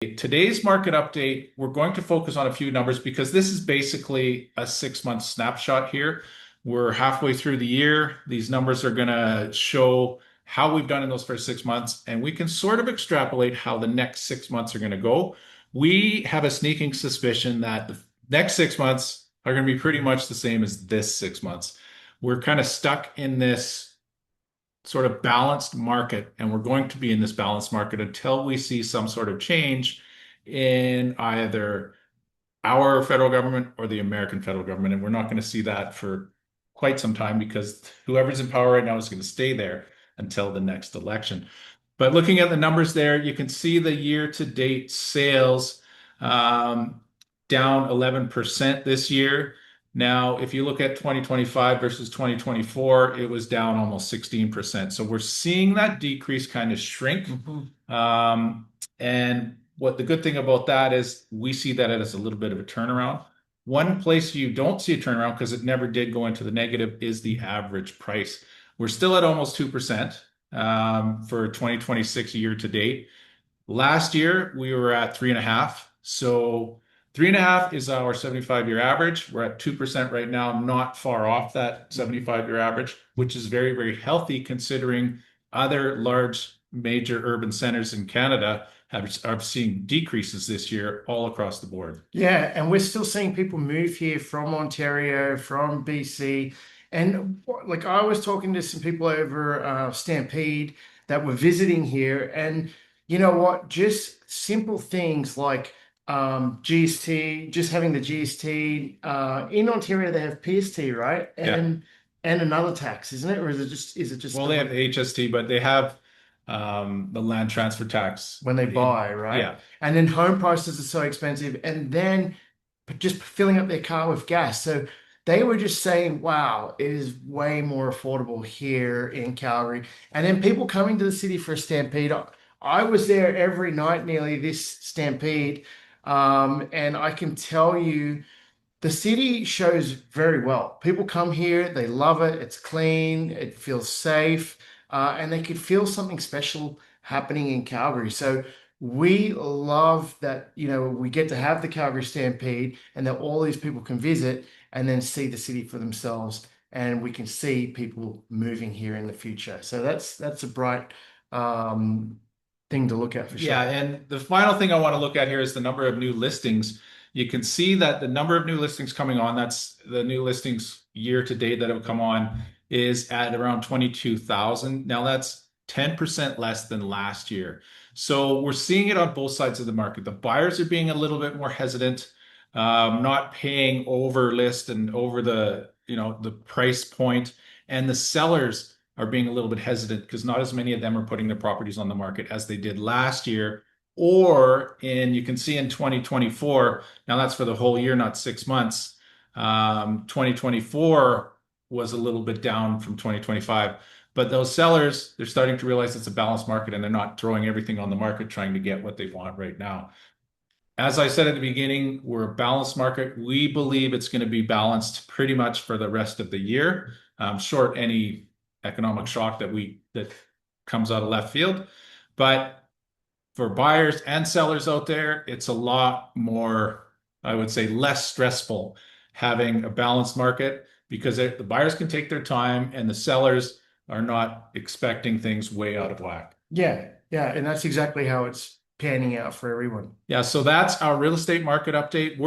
Today's market update, we're going to focus on a few numbers because this is basically a 6-month snapshot here. We're halfway through the year. These numbers are going to show how we've done in those first 6 months, and we can sort of extrapolate how the next 6 months are going to go. We have a sneaking suspicion that the next 6 months are going to be pretty much the same as this 6 months. We're kind of stuck in this sort of balanced market, and we're going to be in this balanced market until we see some sort of change in either our federal government or the American federal government. And we're not going to see that for quite some time because whoever's in power right now is going to stay there until the next election. But looking at the numbers there, you can see the year-to-date sales down 11% this year. Now, if you look at 2025 versus 2024, it was down almost 16%. So we're seeing that decrease kind of shrink. And what the good thing about that is we see that as a little bit of a turnaround. One place you don't see a turnaround because it never did go into the negative is the average price. We're still at almost 2% for 2026 year to date. Last year, we were at 3.5. So 3.5 is our 75-year average. We're at 2% right now, not far off that 75-year average, which is very, very healthy considering other large major urban centers in Canada are seeing decreases this year all across the board. Yeah, and we're still seeing people move here from Ontario, from BC. And like I was talking to some people over Stampede that were visiting here, and you know what? Just simple things like GST, just having the GST. In Ontario, they have PST, right? And another tax, isn't it? Or is it just Well, they have HST, but they have the land transfer tax when they buy, right? Yeah. And then home prices are so expensive, and then just filling up their car with gas. So they were just saying, wow, it is way more affordable here in Calgary. And then people coming to the city for a stampede. I was there every night nearly this stampede. And I can tell you, the city shows very well. People come here, they love it. It's clean, it feels safe, and they could feel something special happening in Calgary. So we love that, we get to have the Calgary Stampede and that all these people can visit and then see the city for themselves. And we can see people moving here in the future. So that's a bright thing to look at for sure. Yeah, and the final thing I want to look at here is the number of new listings. You can see that the number of new listings coming on, that's the new listings year to date that have come on, is at around 22,000. Now that's 10% less than last year. So we're seeing it on both sides of the market. The buyers are being a little bit more hesitant, not paying over list and over the price point, and the sellers are being a little bit hesitant because not as many of them are putting their properties on the market as they did last year. You can see in 2024, now that's for the whole year, not 6 months. 2024 was a little bit down from 2025. But those sellers, they're starting to realize it's a balanced market and they're not throwing everything on the market trying to get what they want right now. As I said at the beginning, we're a balanced market. We believe it's going to be balanced pretty much for the rest of the year, short any economic shock that comes out of left field. But for buyers and sellers out there, it's a lot more, I would say, less stressful having a balanced market because the buyers can take their time and the sellers are not expecting things way out of whack. Yeah, yeah, and that's exactly how it's panning out for everyone. Yeah, so that's our real estate market update.